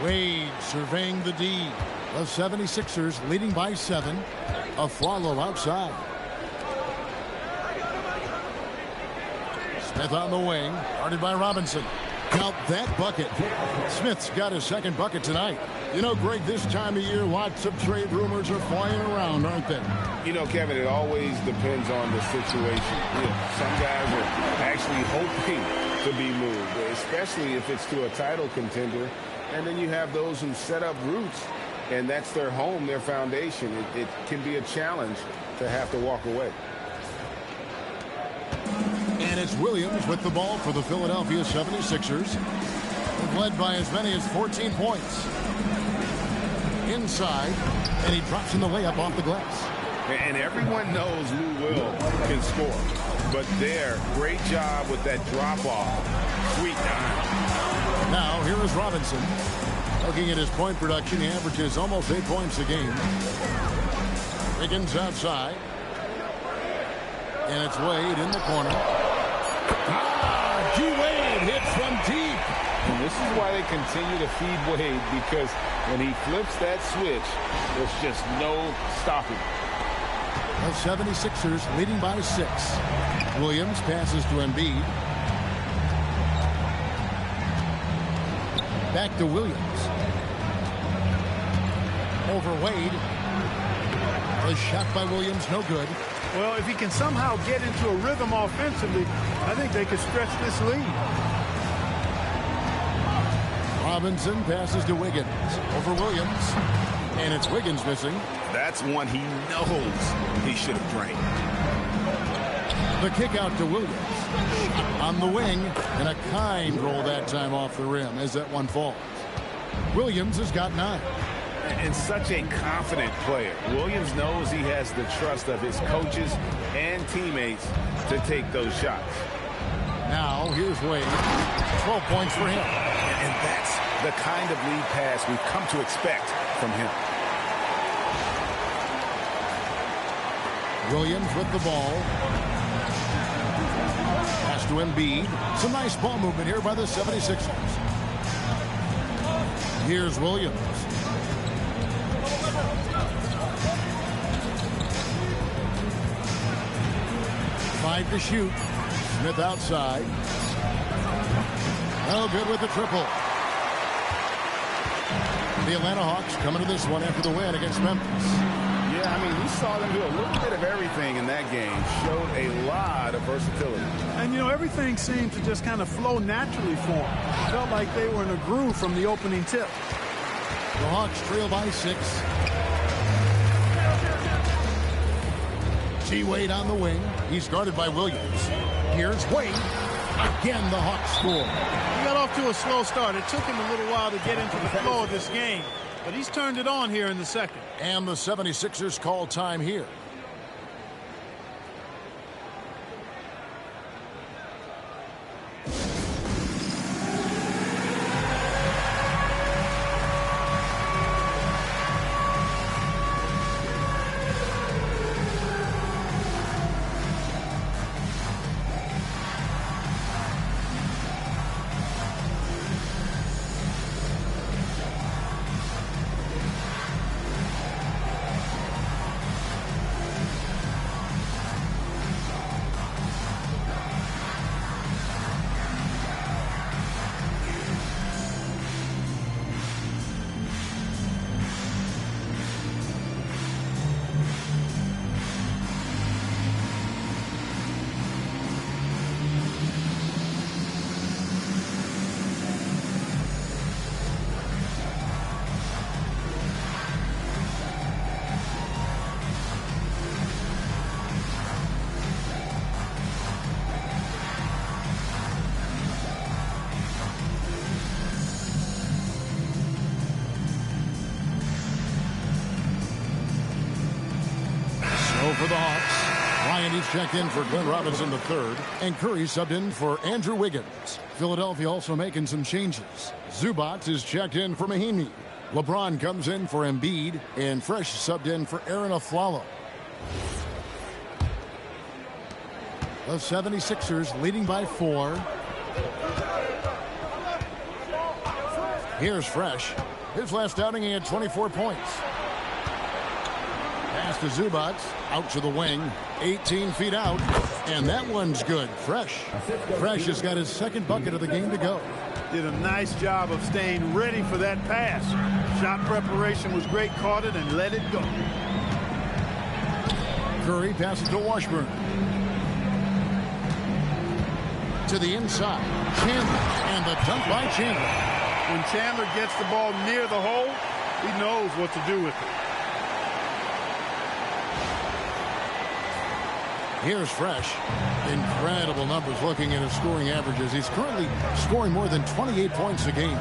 Wade surveying the D. The 76ers leading by 7. A follow outside. Smith on the wing, guarded by Robinson. Count that bucket. Smith's got his second bucket tonight. You know, Greg, this time of year, lots of trade rumors are flying around, aren't they? You know, Kevin, it always depends on the situation. Some guys are actually hoping to be moved, especially if it's to a title contender. And then you have those who set up roots, and that's their home, their foundation. It can be a challenge to have to walk away. And it's Williams with the ball for the Philadelphia 76ers. They've led by as many as 14 points. Inside, and he drops in the layup off the glass. And everyone knows Lou Will can score. But there, great job with that drop-off. Sweet dime. Now, here is Robinson. Looking at his point production, he averages almost 8 points a game. Wiggins outside. And it's Wade in the corner. Wade hits from deep. And this is why they continue to feed Wade, because when he flips that switch, there's just no stopping. The 76ers leading by 6. Williams passes to Embiid. Back to Williams. Over Wade. The shot by Williams, no good. Well, if he can somehow get into a rhythm offensively, I think they could stretch this lead. Robinson passes to Wiggins. Over Williams. And it's Wiggins missing. That's one he knows he should have drained. The kick out to Williams. On the wing. And a kind roll that time off the rim as that one falls. Williams has got 9. And such a confident player. Williams knows he has the trust of his coaches and teammates to take those shots. Now, here's Wade. 12 points for him. And that's the kind of lead pass we've come to expect from him. Williams with the ball. Pass to Embiid. Some nice ball movement here by the 76ers. Here's Williams. 5 to shoot. Smith outside. No good with the triple. The Atlanta Hawks coming to this one after the win against Memphis. Yeah, I mean, we saw them do a little bit of everything in that game. Showed a lot of versatility. And, you know, everything seemed to just kind of flow naturally for them. Felt like they were in a groove from the opening tip. The Hawks trail by 6. Wade on the wing. He's guarded by Williams. Here's Wade. Again, the Hawks score. He got off to a slow start. It took him a little while to get into the flow of this game. But he's turned it on here in the second. And the 76ers call time here. For the Hawks, Ryan is checked in for Glenn Robinson III, and Curry subbed in for Andrew Wiggins. Philadelphia also making some changes. Zubac is checked in for Mahinmi. LeBron comes in for Embiid, and Fresh subbed in for Aaron Aflalo. The 76ers leading by 4. Here's Fresh. His last outing, he had 24 points. Pass to Zubac. Out to the wing. 18 feet out. And that one's good. Fresh. Fresh has got his second bucket of the game to go. Did a nice job of staying ready for that pass. Shot preparation was great. Caught it and let it go. Curry passes to Washburn. To the inside. Chandler. And the dunk by Chandler. When Chandler gets the ball near the hole, he knows what to do with it. Here's Fresh. Incredible numbers looking at his scoring averages. He's currently scoring more than 28 points a game.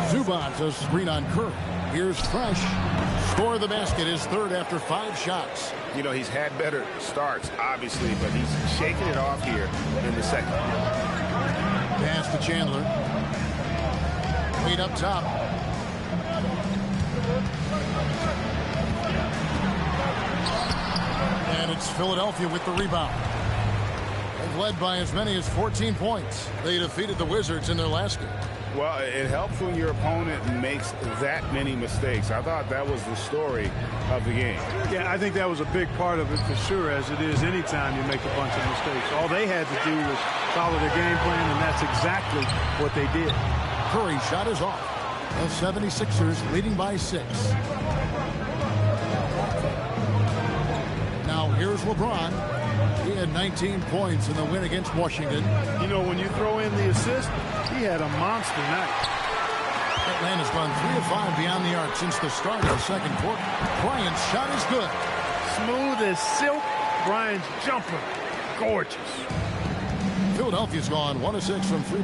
Zubac a screen on Curry. Here's Fresh. Score of the basket, his third after 5 shots. You know, he's had better starts, obviously, but he's shaking it off here in the second. Pass to Chandler. Lead up top. And it's Philadelphia with the rebound. They've led by as many as 14 points. They defeated the Wizards in their last game. Well, it helps when your opponent makes that many mistakes. I thought that was the story of the game. Yeah, I think that was a big part of it for sure, as it is anytime you make a bunch of mistakes. All they had to do was follow their game plan, and that's exactly what they did. Curry's shot is off. The 76ers leading by 6. Now here's LeBron. He had 19 points in the win against Washington. You know, when you throw in the assist, he had a monster night. Atlanta's gone 3 of 5 beyond the arc since the start of the second quarter. Bryant's shot is good. Smooth as silk. Bryant's jumper, gorgeous. Philadelphia's gone 1 of 6 from 3.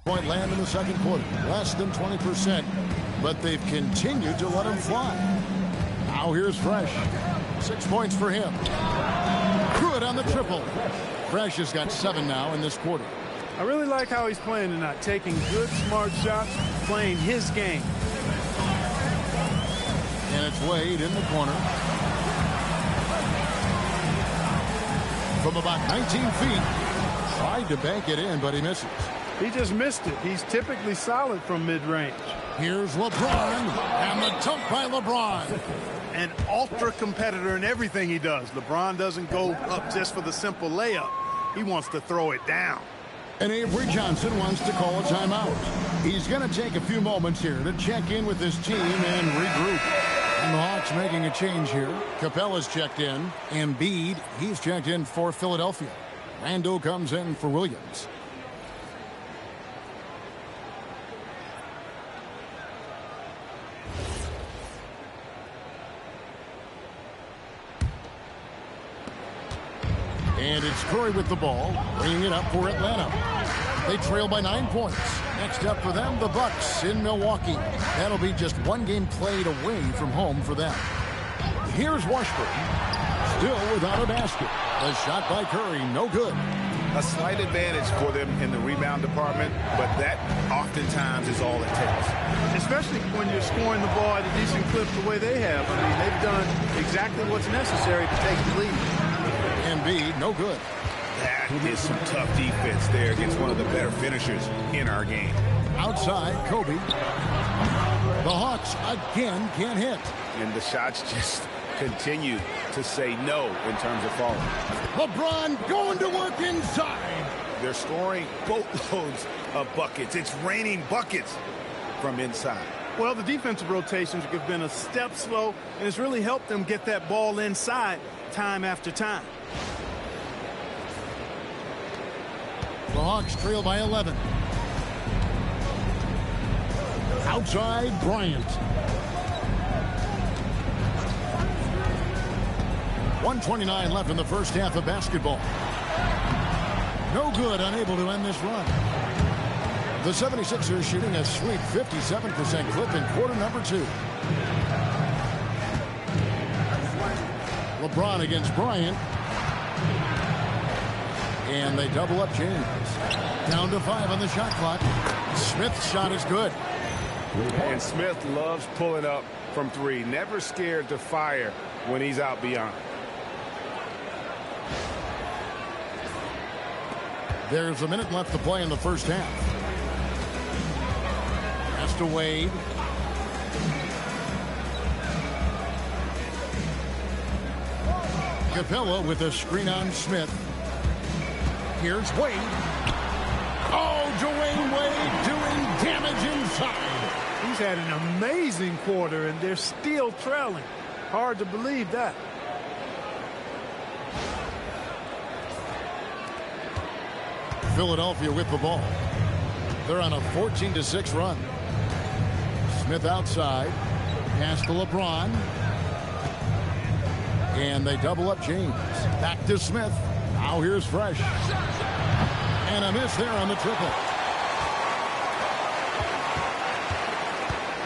Point land in the second quarter, less than 20%, but they've continued to let him fly. Now here's Fresh. 6 points for him. Good on the triple. Fresh has got 7 now in this quarter. I really like how he's playing tonight, taking good, smart shots, playing his game. And it's Wade in the corner. From about 19 feet, tried to bank it in, but he misses. He just missed it. He's typically solid from mid-range. Here's LeBron, and the dunk by LeBron. An ultra competitor in everything he does. LeBron doesn't go up just for the simple layup. He wants to throw it down. And Avery Johnson wants to call a timeout. He's going to take a few moments here to check in with his team and regroup. And the Hawks making a change here. Capella's checked in. Embiid, he's checked in for Philadelphia. Randle comes in for Williams. And it's Curry with the ball, bringing it up for Atlanta. They trail by 9 points. Next up for them, the Bucks in Milwaukee. That'll be just 1 game played away from home for them. Here's Washburn, still without a basket. A shot by Curry, no good. A slight advantage for them in the rebound department, but that oftentimes is all it takes. Especially when you're scoring the ball at a decent clip the way they have. I mean, they've done exactly what's necessary to take the lead. Embiid, no good. That is some tough defense there against one of the better finishers in our game. Outside, Kobe. The Hawks again can't hit. And the shots just continue to say no in terms of falling. LeBron going to work inside. They're scoring boatloads of buckets. It's raining buckets from inside. Well, the defensive rotations have been a step slow, and it's really helped them get that ball inside time after time. The Hawks trail by 11. Outside, Bryant. 1:29 left in the first half of basketball. No good, unable to end this run. The 76ers shooting a sweet 57% clip in quarter number 2. LeBron against Bryant. And they double up James. Down to 5 on the shot clock. Smith's shot is good. And Smith loves pulling up from three. Never scared to fire when he's out beyond. There's a minute left to play in the first half. Pass to Wade. Capella with a screen on Smith. Here's Wade. Oh, Dwayne Wade doing damage inside. He's had an amazing quarter, and they're still trailing. Hard to believe that. Philadelphia with the ball. They're on a 14-6 run. Smith outside. Pass to LeBron. And they double up James. Back to Smith. Now here's Fresh. And a miss there on the triple.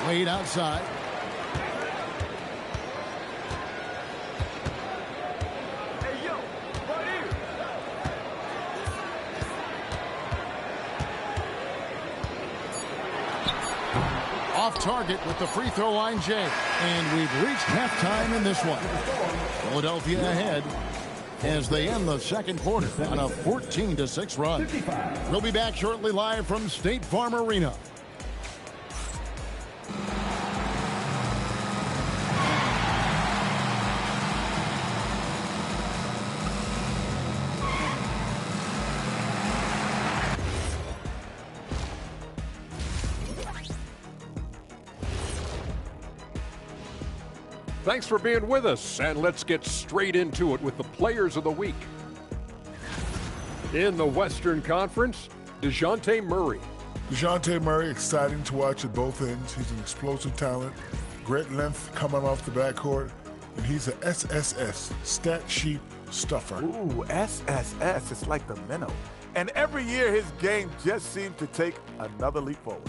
Wade outside. Off target with the free throw line, Jay. And we've reached halftime in this one. Philadelphia ahead as they end the second quarter on a 14-6 run. We'll be back shortly live from State Farm Arena. Thanks for being with us, and let's get straight into it with the Players of the Week. In the Western Conference, DeJounte Murray. DeJounte Murray, exciting to watch at both ends. He's an explosive talent, great length coming off the backcourt, and he's a SSS, stat sheet stuffer. Ooh, SSS, it's like the minnow. And every year his game just seems to take another leap forward.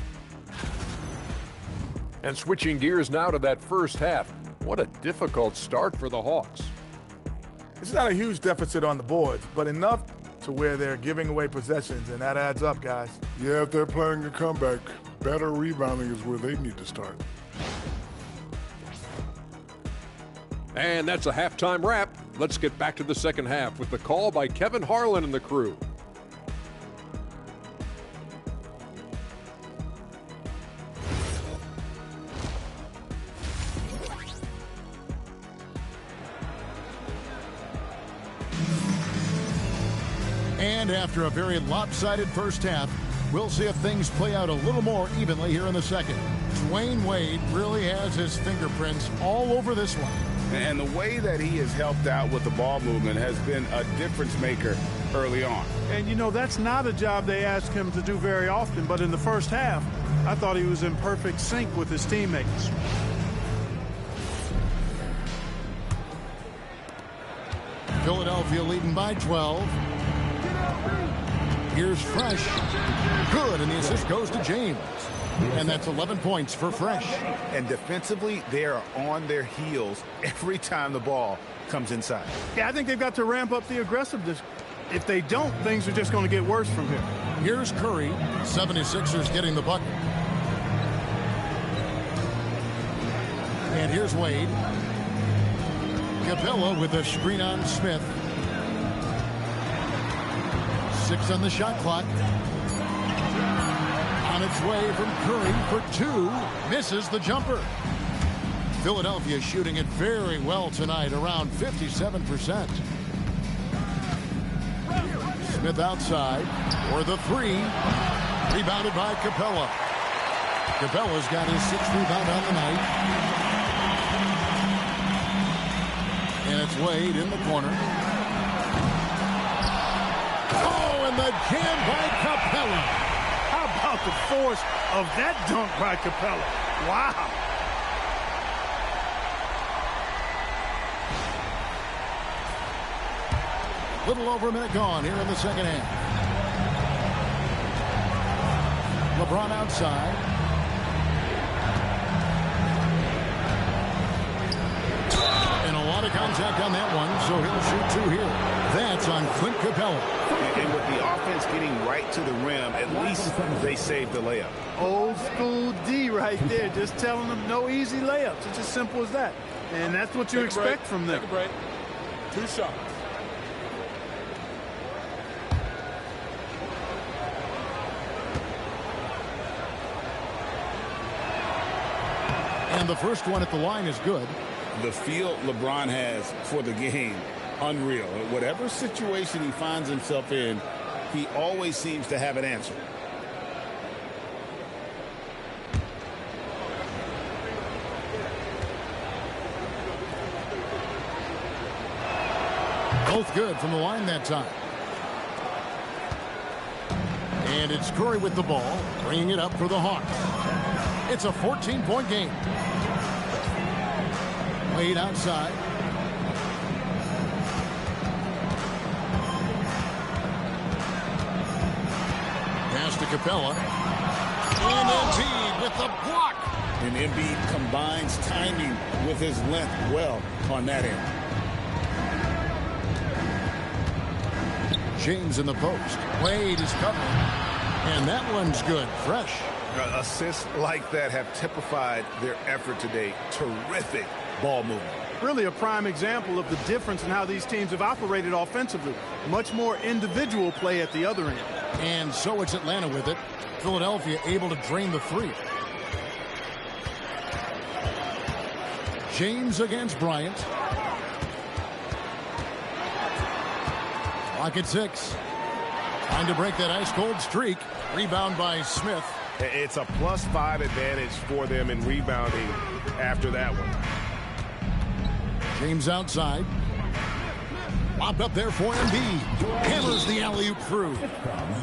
And switching gears now to that first half. What a difficult start for the Hawks. It's not a huge deficit on the boards, but enough to where they're giving away possessions, and that adds up, guys. Yeah, if they're playing a comeback, better rebounding is where they need to start. And that's a halftime wrap. Let's get back to the second half with the call by Kevin Harlan and the crew. And after a very lopsided first half, we'll see if things play out a little more evenly here in the second. Dwayne Wade really has his fingerprints all over this one. And the way that he has helped out with the ball movement has been a difference maker early on. And, you know, that's not a job they ask him to do very often, but in the first half, I thought he was in perfect sync with his teammates. Philadelphia leading by 12. Here's Fresh. Good, and the assist goes to James. And that's 11 points for Fresh. And defensively, they are on their heels every time the ball comes inside. Yeah, I think they've got to ramp up the aggressiveness. If they don't, things are just going to get worse from here. Here's Curry. 76ers getting the bucket. And here's Wade. Capella with a screen on Smith. 6 on the shot clock. On its way from Curry for 2. Misses the jumper. Philadelphia shooting it very well tonight, around 57%. Smith outside for the 3. Rebounded by Capella. Capella's got his 6th rebound on the night. And it's Wade in the corner. Oh, and the jam by Capella. How about the force of that dunk by Capella? Wow. Little over a minute gone here in the second half. LeBron outside. And a lot of contact on that one, so he'll shoot 2 here. That's on Clint Capella. And with the offense getting right to the rim, at least they saved the layup. Old school D right there, just telling them no easy layups. It's as simple as that. And that's what you expect from them. Take a break. 2 shots. And the first one at the line is good. The feel LeBron has for the game, unreal. Whatever situation he finds himself in, he always seems to have an answer. Both good from the line that time. And it's Curry with the ball, bringing it up for the Hawks. It's a 14-point game. Wade outside. Pass to Capella. And Embiid with the block. And Embiid combines timing with his length well on that end. James in the post. Wade is covering. And that one's good. Fresh. Assists like that have typified their effort today. Terrific ball movement. Really a prime example of the difference in how these teams have operated offensively. Much more individual play at the other end. And so it's Atlanta with it. Philadelphia able to drain the three. James against Bryant. Clock at 6. Trying to break that ice-cold streak. Rebound by Smith. It's a +5 advantage for them in rebounding after that one. James outside. Lobbed up there for Embiid. Hammers the alley-oop through.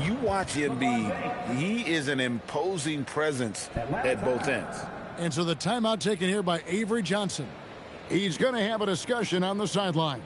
You watch Embiid. He is an imposing presence at both ends. And so the timeout taken here by Avery Johnson. He's going to have a discussion on the sideline.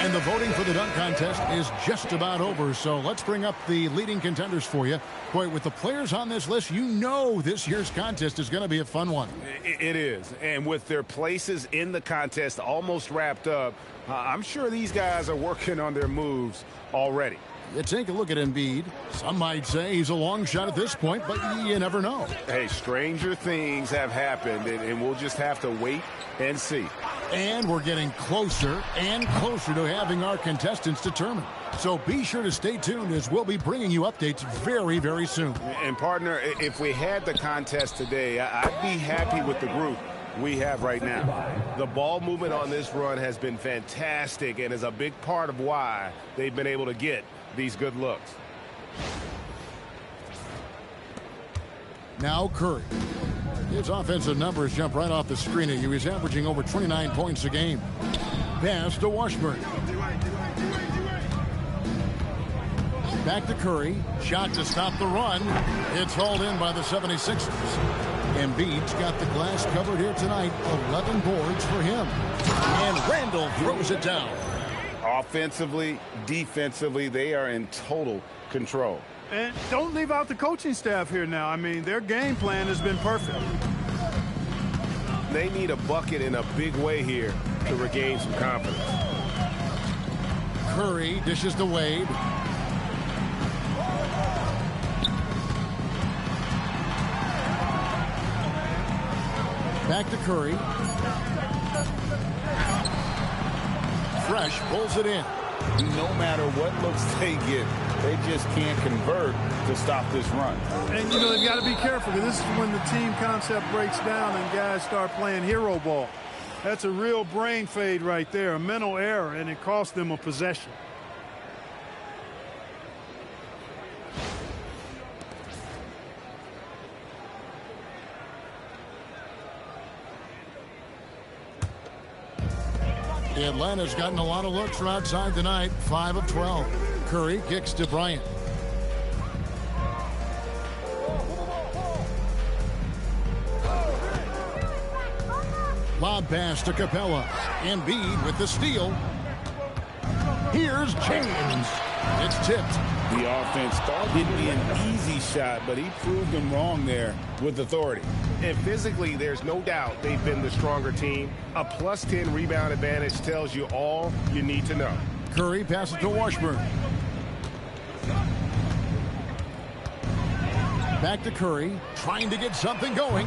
And the voting for the dunk contest is just about over, so let's bring up the leading contenders for you. Boy, with the players on this list, you know this year's contest is going to be a fun one. It is, and with their places in the contest almost wrapped up, I'm sure these guys are working on their moves already. You take a look at Embiid. Some might say he's a long shot at this point, but you never know. Hey, stranger things have happened, and we'll just have to wait and see. And we're getting closer and closer to having our contestants determined. So be sure to stay tuned as we'll be bringing you updates very, very soon. And partner, if we had the contest today, I'd be happy with the group we have right now. The ball movement on this run has been fantastic and is a big part of why they've been able to get these good looks. Now Curry. His offensive numbers jump right off the screen at you. He's averaging over 29 points a game. Pass to Washburn. Back to Curry. Shot to stop the run. It's hauled in by the 76ers. Embiid's got the glass covered here tonight. 11 boards for him. And Randall throws it down. Offensively, defensively, they are in total control. And don't leave out the coaching staff here now. I mean, their game plan has been perfect. They need a bucket in a big way here to regain some confidence. Curry dishes to Wade. Back to Curry. Fresh pulls it in. No matter what looks they get, they just can't convert to stop this run. And, you know, they've got to be careful, because this is when the team concept breaks down and guys start playing hero ball. That's a real brain fade right there, a mental error, and it cost them a possession. Atlanta's gotten a lot of looks from outside tonight. 5 of 12. Curry kicks to Bryant. Lob pass to Capella. Embiid with the steal. Here's James. It's tipped. The offense thought it'd be an easy shot, but he proved them wrong there with authority. And physically, there's no doubt they've been the stronger team. A plus 10 rebound advantage tells you all you need to know. Curry passes to Washburn. Back to Curry, trying to get something going.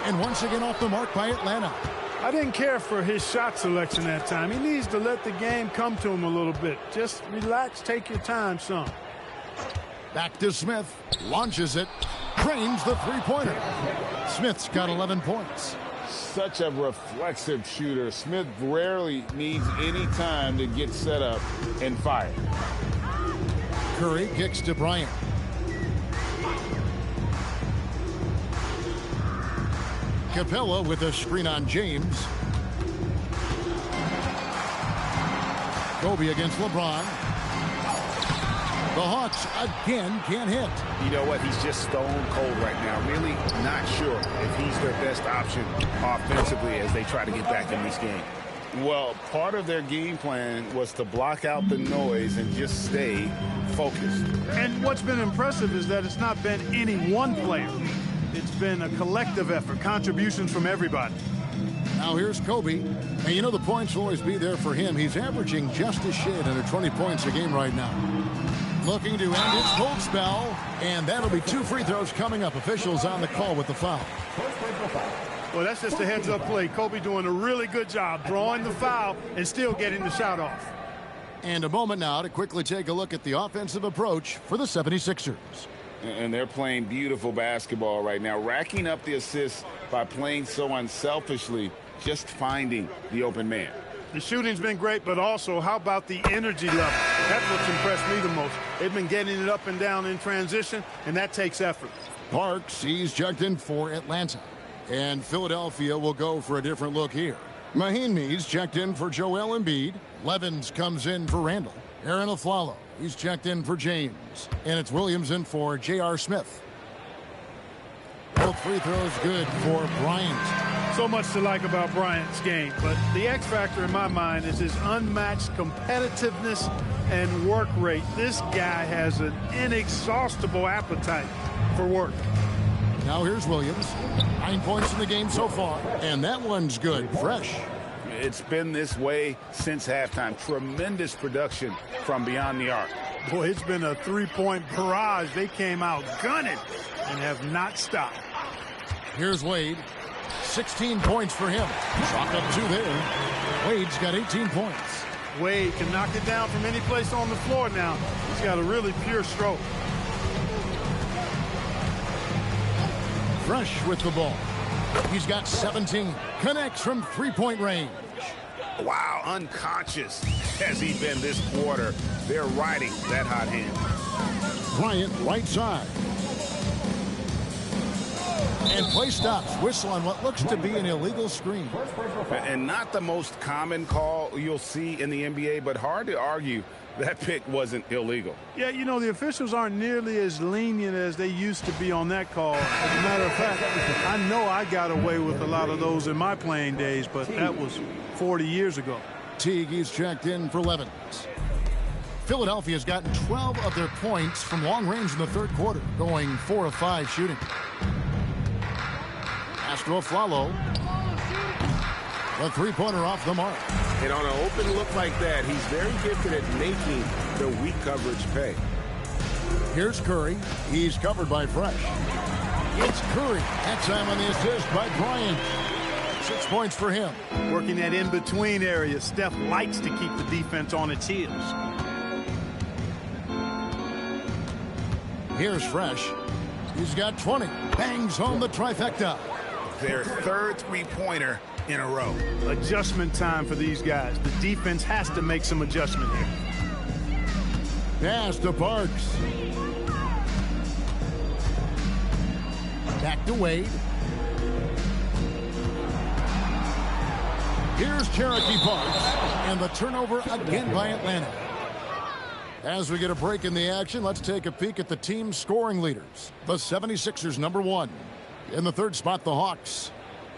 And once again off the mark by Atlanta. I didn't care for his shot selection that time. He needs to let the game come to him a little bit. Just relax, take your time, son. Back to Smith, launches it, drains the three-pointer. Smith's got 11 points. Such a reflexive shooter. Smith rarely needs any time to get set up and fire. Curry kicks to Bryant. Capella with a screen on James. Kobe against LeBron. The Hawks again can't hit. You know what? He's just stone cold right now. Really not sure if he's their best option offensively as they try to get back in this game. Well, part of their game plan was to block out the noise and just stay focused. And what's been impressive is that it's not been any one player. It's been a collective effort, contributions from everybody. Now here's Kobe. And you know the points will always be there for him. He's averaging just a shade under 20 points a game right now. Looking to end his cold spell. And that'll be 2 free throws coming up. Officials on the call with the foul. Well, that's just a heads-up play. Kobe doing a really good job drawing the foul and still getting the shot off. And a moment now to quickly take a look at the offensive approach for the 76ers. And they're playing beautiful basketball right now, racking up the assists by playing so unselfishly, just finding the open man. The shooting's been great, but also how about the energy level? That's what's impressed me the most. They've been getting it up and down in transition, and that takes effort. Parks, he's checked in for Atlanta. And Philadelphia will go for a different look here. Mahinmi's checked in for Joel Embiid. Levens comes in for Randall. Aaron Aflalo, he's checked in for James. And it's Williams in for J.R. Smith. Both free throws good for Bryant. So much to like about Bryant's game, but the X factor in my mind is his unmatched competitiveness and work rate. This guy has an inexhaustible appetite for work. Now here's Williams. 9 points in the game so far, and that one's good, fresh. It's been this way since halftime. Tremendous production from beyond the arc. Boy, it's been a three-point barrage. They came out gunning and have not stopped. Here's Wade. 16 points for him. Chalk up 2 there. Wade's got 18 points. Wade can knock it down from any place on the floor now. He's got a really pure stroke. Fresh with the ball. He's got 17. Connects from three-point range. Wow, unconscious has he been this quarter. They're riding that hot hand. Bryant right side. And play stops. Whistle on what looks to be an illegal screen. And not the most common call you'll see in the NBA, but hard to argue that pick wasn't illegal. Yeah, you know, the officials aren't nearly as lenient as they used to be on that call. As a matter of fact, I know I got away with a lot of those in my playing days, but that was 40 years ago. Teague is checked in for Levens. Philadelphia's gotten 12 of their points from long range in the third quarter, going 4 of 5 shooting. Pass to Aflalo. The three-pointer off the mark. And on an open look like that, he's very gifted at making the weak coverage pay. Here's Curry. He's covered by Fresh. It's Curry. That time on the assist by Bryant. 6 points for him. Working that in-between area. Steph likes to keep the defense on its heels. Here's Fresh. He's got 20. Bangs home the trifecta. Their third three-pointer in a row. Adjustment time for these guys. The defense has to make some adjustment here. Pass to Parks. Back to Wade. Here's Cherokee Parks. And the turnover again by Atlanta. As we get a break in the action, let's take a peek at the team's scoring leaders. The 76ers, #1. In the third spot, the Hawks.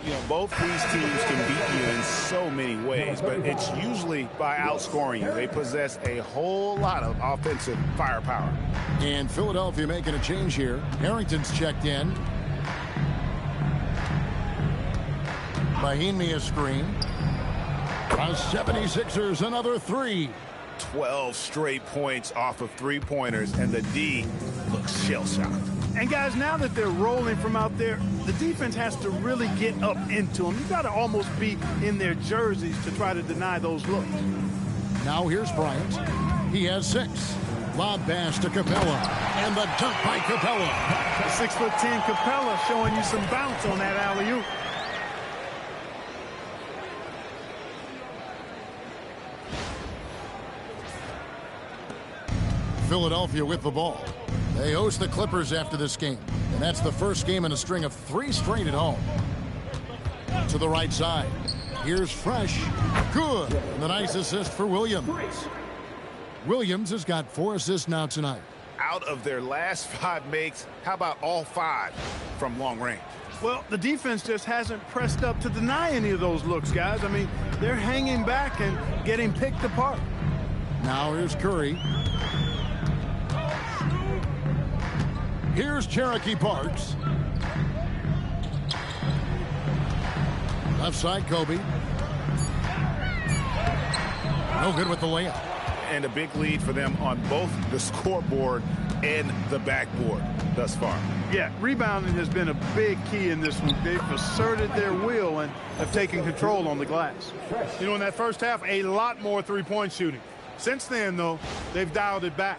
You know, both these teams can beat you in so many ways, but it's usually by outscoring you. They possess a whole lot of offensive firepower. And Philadelphia making a change here. Harrington's checked in. Mahimi a screen. The 76ers another 3. 12 straight points off of three-pointers, and the D looks shell-shocked. And guys, now that they're rolling from out there, the defense has to really get up into them. You got to almost be in their jerseys to try to deny those looks. Now here's Bryant. He has 6. Lob pass to Capella. And the dunk by Capella. 6'10" Capella showing you some bounce on that alley-oop. Philadelphia with the ball. They host the Clippers after this game, and that's the first game in a string of 3 straight at home. To the right side. Here's Fresh. Good. And the nice assist for Williams. Williams has got 4 assists now tonight. Out of their last 5 makes, how about all 5 from long range? Well, the defense just hasn't pressed up to deny any of those looks, guys. I mean, they're hanging back and getting picked apart. Now here's Curry. Here's Cherokee Parks. Left side, Kobe. No good with the layup. And a big lead for them on both the scoreboard and the backboard thus far. Yeah, rebounding has been a big key in this one. They've asserted their will and have taken control on the glass. You know, in that first half, a lot more three-point shooting. Since then, though, they've dialed it back.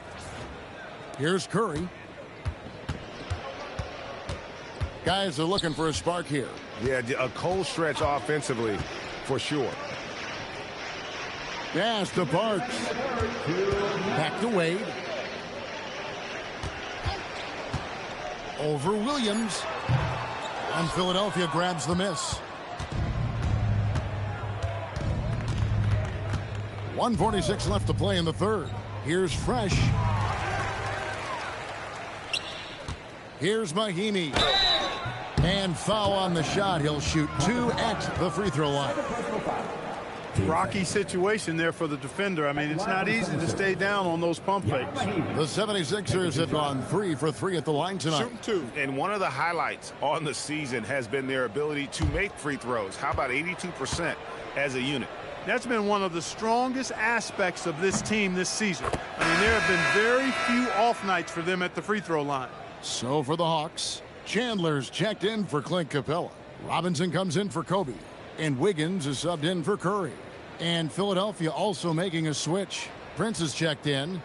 Here's Curry. Guys are looking for a spark here. Yeah, a cold stretch offensively for sure. Pass to Parks. Back to Wade. Over Williams. And Philadelphia grabs the miss. 1:46 left to play in the third. Here's Fresh. Here's Mahimi. And foul on the shot. He'll shoot 2 at the free throw line. Rocky situation there for the defender. I mean, it's not easy to stay down on those pump fakes. The 76ers have gone 3 for 3 at the line tonight. Shooting 2. And one of the highlights on the season has been their ability to make free throws. How about 82% as a unit? That's been one of the strongest aspects of this team this season. I mean, there have been very few off nights for them at the free throw line. So for the Hawks, Chandler's checked in for Clint Capella. Robinson comes in for Kobe. And Wiggins is subbed in for Curry. And Philadelphia also making a switch. Prince is checked in.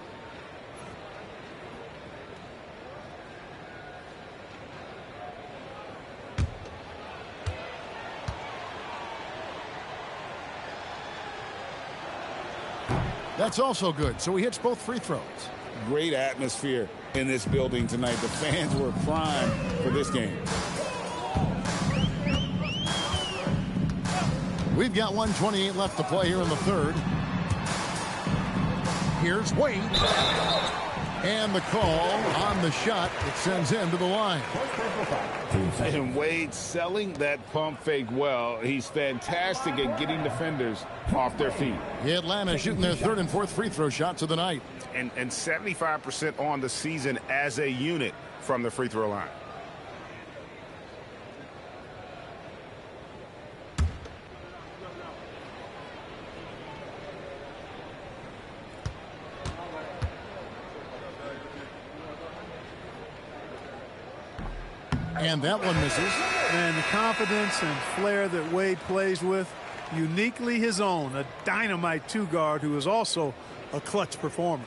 That's also good. So he hits both free throws. Great atmosphere in this building tonight. The fans were primed for this game. We've got 1:28 left to play here in the third. Here's Wade. And the call on the shot that sends him to the line. And Wade selling that pump fake well. He's fantastic at getting defenders off their feet. Atlanta shooting their third and fourth free throw shots of the night. And 75% on the season as a unit from the free throw line. And that one misses. And the confidence and flair that Wade plays with, uniquely his own, a dynamite two-guard who is also a clutch performer.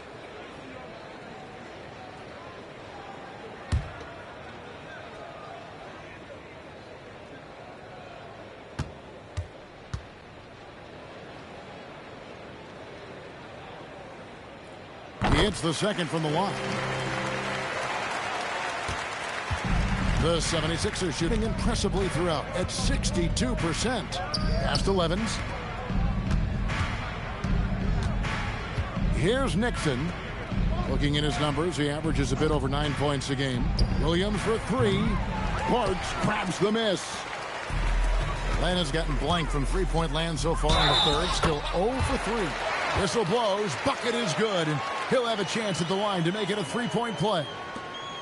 He hits the second from the line. The 76ers shooting impressively throughout at 62%. Pass to Levens. Here's Nixon. Looking at his numbers, he averages a bit over 9 points a game. Williams for three. Parks grabs the miss. Atlanta's gotten blank from three-point land so far in the third. Still 0 for 3. Whistle blows. Bucket is good. And he'll have a chance at the line to make it a three-point play.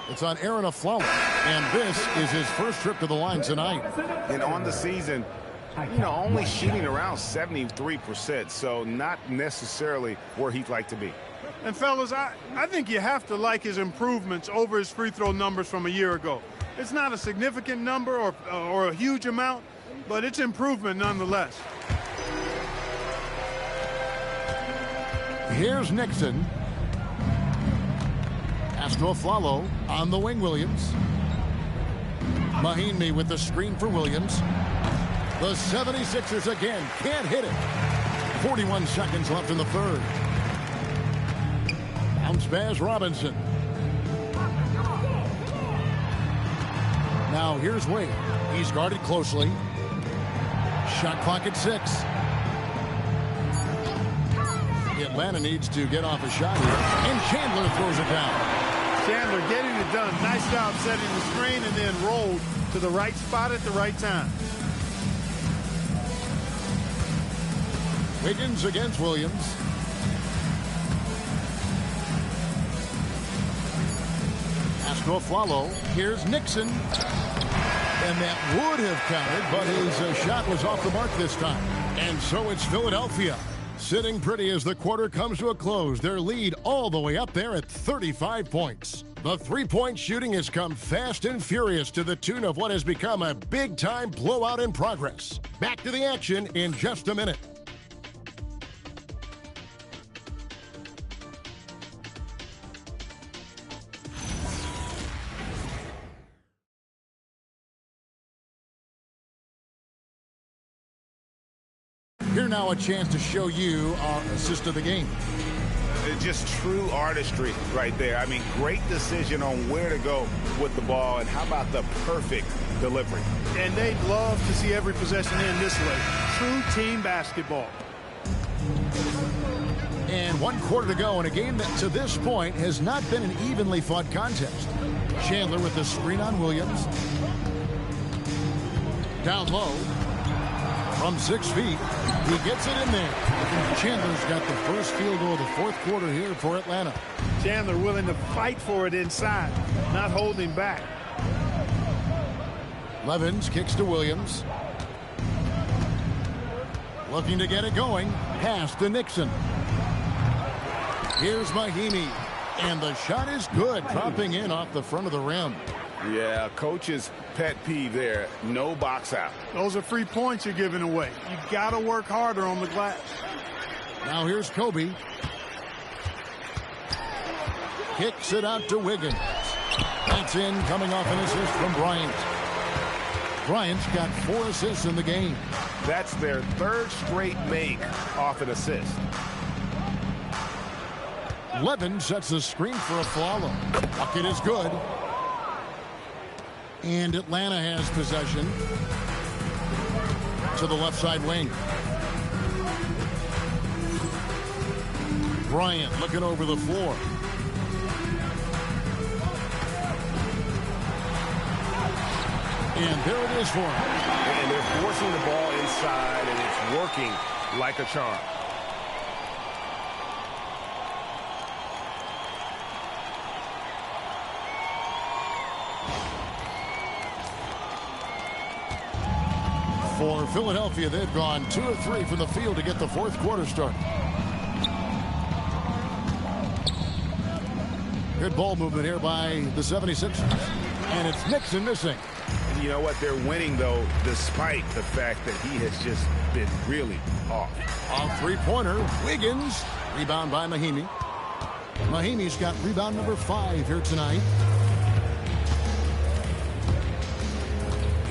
It's on Aaron Aflalo, and this is his first trip to the line tonight. And on the season, you know, only shooting around 73%, so not necessarily where he'd like to be. And fellas, I think you have to like his improvements over his free throw numbers from a year ago. It's not a significant number or a huge amount, but it's improvement nonetheless. Here's Nixon. Pass to Aflalo on the wing. Williams. Mahinmi with the screen for Williams. The 76ers again can't hit it. 41 seconds left in the third. Bounce pass Robinson. Now here's Wade. He's guarded closely. Shot clock at 6. Atlanta needs to get off a shot here. And Chandler throws it down. Chandler getting it done. Nice job setting the screen and then rolled to the right spot at the right time. Wiggins against Williams. Pass to Aflalo. Here's Nixon. And that would have counted, but his shot was off the mark this time. And so it's Philadelphia sitting pretty as the quarter comes to a close. Their lead all the way up there at 35 points. The three-point shooting has come fast and furious to the tune of what has become a big-time blowout in progress. Back to the action in just a minute. Here now a chance to show you our assist of the game. Just true artistry right there. I mean, great decision on where to go with the ball, and how about the perfect delivery. And they'd love to see every possession in this way. True team basketball. And 1 quarter to go in a game that to this point has not been an evenly fought contest. Chandler with the screen on Williams. Down low. From 6 feet, he gets it in there. Chandler's got the first field goal of the fourth quarter here for Atlanta. Chandler willing to fight for it inside, not holding back. Levens kicks to Williams. Looking to get it going. Pass to Nixon. Here's Mahinmi. And the shot is good, dropping in off the front of the rim. Yeah, coach's pet peeve there. No box out. Those are free points you're giving away. You've got to work harder on the glass. Now here's Kobe. Kicks it out to Wiggins. That's in, coming off an assist from Bryant. Bryant's got 4 assists in the game. That's their 3rd straight make off an assist. Levin sets the screen for Aflalo. Bucket is good. And Atlanta has possession to the left side wing. Bryant looking over the floor. And there it is for him. And they're forcing the ball inside, and it's working like a charm. For Philadelphia, they've gone 2 of 3 from the field to get the fourth quarter started. Good ball movement here by the 76ers. And it's Nixon missing. And you know what? They're winning, though, despite the fact that he has just been really off. Off three-pointer, Wiggins. Rebound by Mahimi. Mahimi's got rebound number 5 here tonight.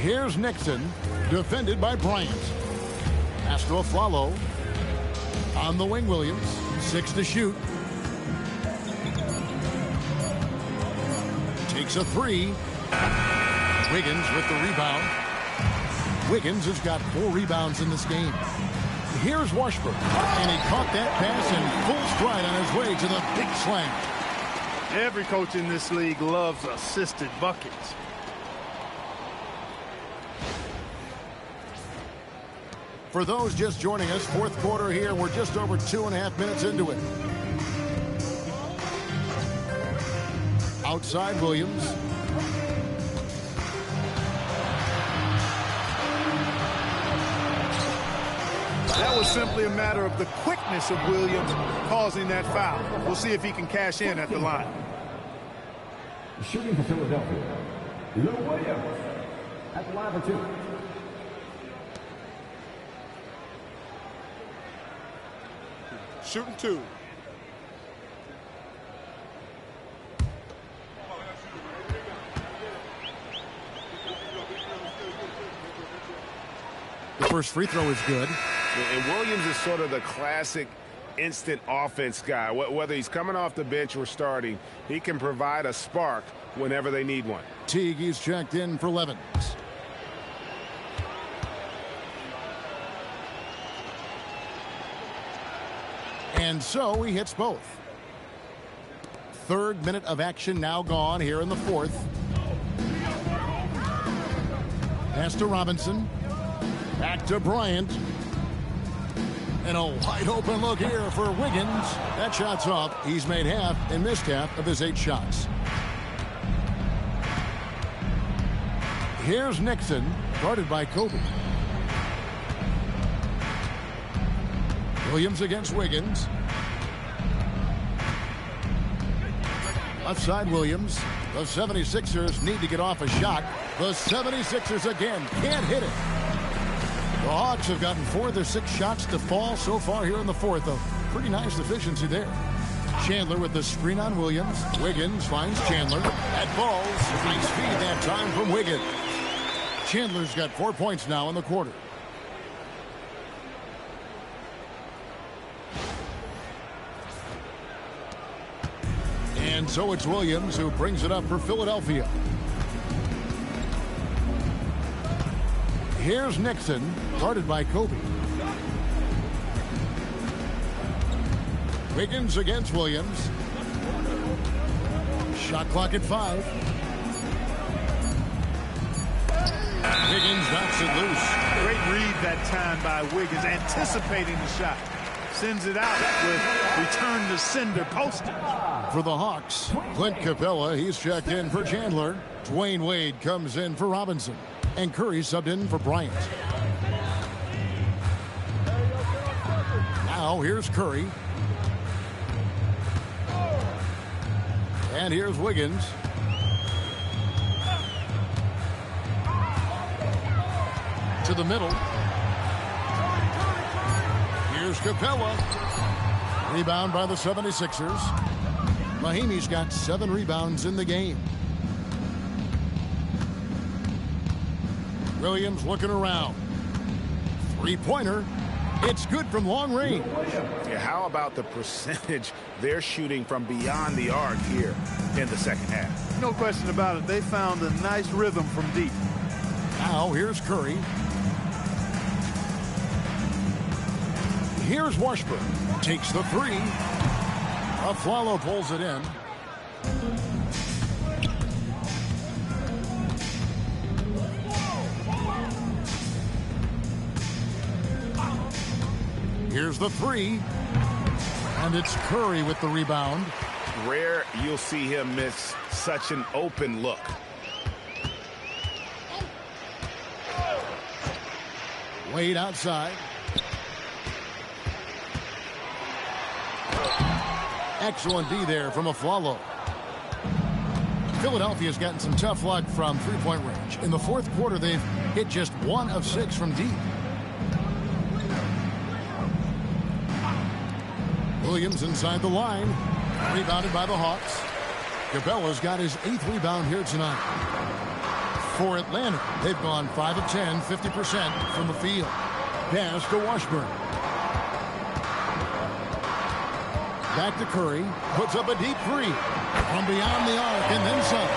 Here's Nixon, defended by Bryant. Pass to Aflalo. On the wing, Williams. 6 to shoot. Takes a 3. Wiggins with the rebound. Wiggins has got 4 rebounds in this game. Here's Washburn, and he caught that pass in full stride on his way to the big slam. Every coach in this league loves assisted buckets. For those just joining us, fourth quarter here. We're just over 2.5 minutes into it. Outside Williams. That was simply a matter of the quickness of Williams causing that foul. We'll see if he can cash in at the line. Shooting for Philadelphia, Lou Williams at the line for 2. Shooting 2. The first free throw is good. And Williams is sort of the classic instant offense guy. Whether he's coming off the bench or starting, he can provide a spark whenever they need one. Teague is checked in for Levens. And so he hits both. Third minute of action now gone here in the fourth. Pass to Robinson. Back to Bryant. And a wide open look here for Wiggins. That shot's off. He's made half and missed half of his 8 shots. Here's Nixon, guarded by Kobe. Williams against Wiggins. Left side Williams. The 76ers need to get off a shot. The 76ers again can't hit it. The Hawks have gotten 4 of their 6 shots to fall so far here in the fourth. A pretty nice efficiency there. Chandler with the screen on Williams. Wiggins finds Chandler. That falls. Nice feed that time from Wiggins. Chandler's got 4 points now in the quarter. And so it's Williams who brings it up for Philadelphia. Here's Nixon, guarded by Kobe. Wiggins against Williams. Shot clock at 5. Wiggins knocks it loose. Great read that time by Wiggins, anticipating the shot. Sends it out with return to sender posted. For the Hawks, Clint Capella, he's checked in for Chandler. Dwayne Wade comes in for Robinson. And Curry subbed in for Bryant. Now here's Curry. And here's Wiggins. To the middle. Here's Capella. Rebound by the 76ers. Mahimi's got 7 rebounds in the game. Williams looking around. 3-pointer. It's good from long range. Yeah, how about the percentage they're shooting from beyond the arc here in the second half? No question about it. They found a nice rhythm from deep. Now here's Curry. Here's Washburn. Takes the 3. Aflalo pulls it in. Here's the 3. And it's Curry with the rebound. Rare you'll see him miss such an open look. Wade outside. Excellent D there from Aflalo. Philadelphia's gotten some tough luck from three-point range. In the fourth quarter, they've hit just 1 of 6 from deep. Williams inside the line. Rebounded by the Hawks. Capella's got his 8th rebound here tonight. For Atlanta, they've gone 5 of 10, 50% from the field. Pass to Washburn. Back to Curry. Puts up a deep 3 from beyond the arc and then some.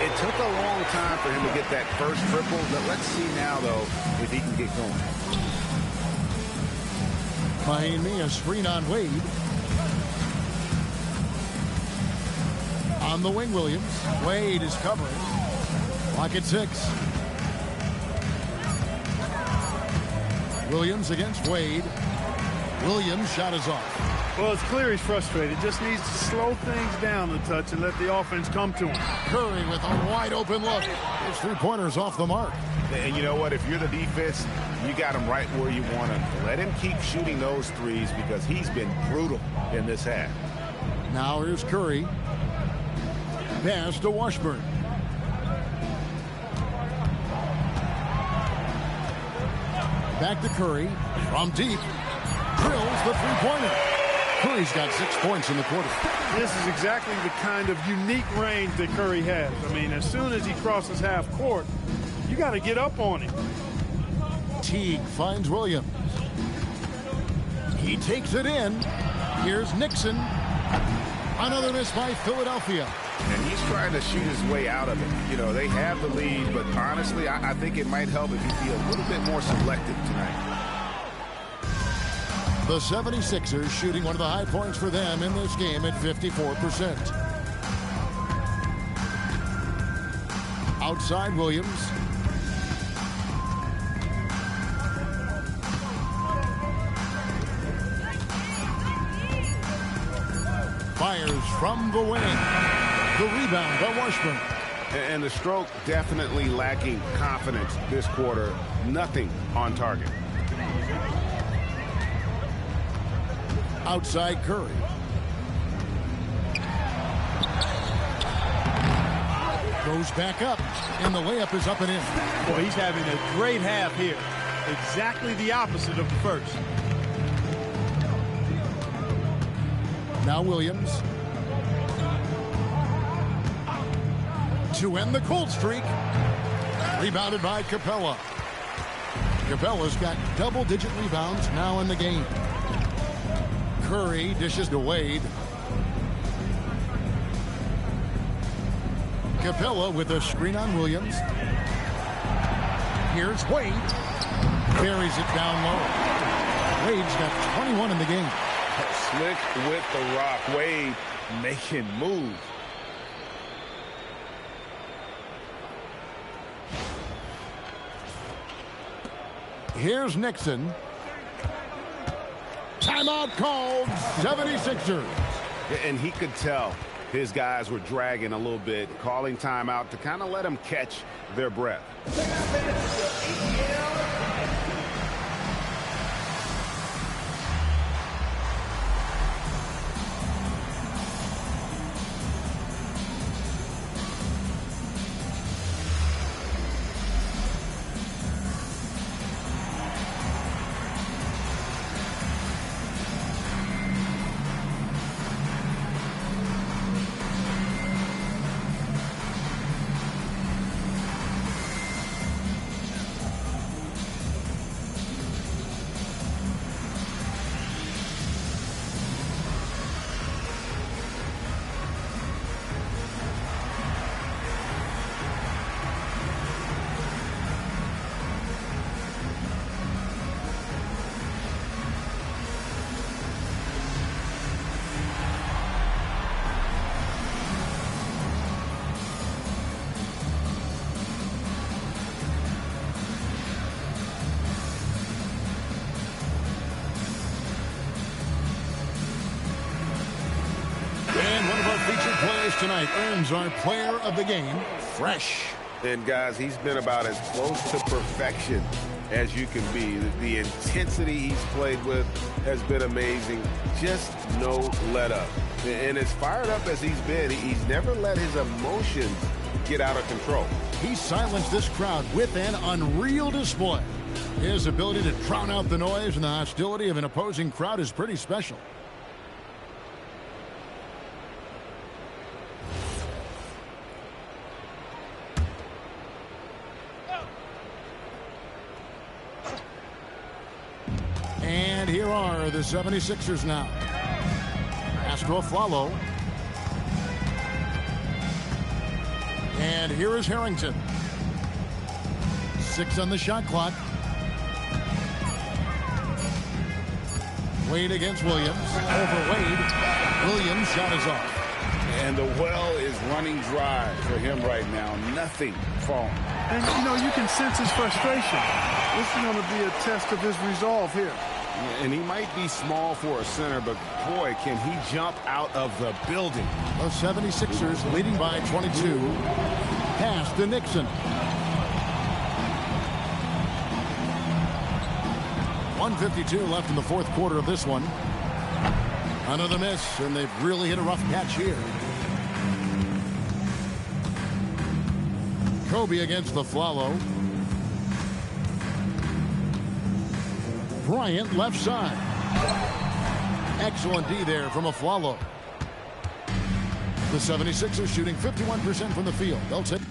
It took a long time for him to get that first triple. But let's see now, though, if he can get going. Behind me, a screen on Wade. On the wing, Williams. Wade is covering. Clock at 6. Williams against Wade. Williams' shot is off. Well, it's clear he's frustrated. Just needs to slow things down a touch and let the offense come to him. Curry with a wide open look. His three-pointer's off the mark. And you know what? If you're the defense, you got him right where you want him. Let him keep shooting those threes because he's been brutal in this half. Now here's Curry. Pass to Washburn. Back to Curry. From deep. Drills the three-pointer. Curry's got 6 points in the quarter. This is exactly the kind of unique range that Curry has. I mean, as soon as he crosses half court, you got to get up on him. Teague finds Williams. He takes it in. Here's Nixon. Another miss by Philadelphia. And he's trying to shoot his way out of it. You know, they have the lead, but honestly, I think it might help if he be a little bit more selective tonight. The 76ers shooting one of the high points for them in this game at 54%. Outside Williams. Fires from the wing. The rebound by Washburn. And the stroke definitely lacking confidence this quarter. Nothing on target. Outside Curry. Goes back up, and the layup is up and in. Boy, he's having a great half here. Exactly the opposite of the first. Now Williams. To end the cold streak. Rebounded by Capella. Capella's got double-digit rebounds now in the game. Curry dishes to Wade. Capella with a screen on Williams. Here's Wade. Buries it down low. Wade's got 21 in the game. Slick with the rock. Wade making moves. Here's Nixon. Timeout called. 76ers. And he could tell his guys were dragging a little bit, calling timeout to kind of let them catch their breath. Players tonight earns our player of the game, Fresh. And guys, he's been about as close to perfection as you can be. The intensity he's played with has been amazing. Just no let up. And as fired up as he's been, he's never let his emotions get out of control. He silenced this crowd with an unreal display. His ability to drown out the noise and the hostility of an opposing crowd is pretty special. And here are the 76ers now. Pass to Aflalo. And here is Harrington. 6 on the shot clock. Wade against Williams. Over Wade. Williams' shot is off. And the well is running dry for him right now. Nothing falling. And, you know, you can sense his frustration. This is going to be a test of his resolve here. And he might be small for a center, but boy, can he jump out of the building. The 76ers leading by 22. Pass to Nixon. 1:52 left in the fourth quarter of this one. Another miss, and they've really hit a rough patch here. Kobe against the Aflalo. Bryant left side. Excellent D there from Aflalo. The 76ers shooting 51% from the field. They'll take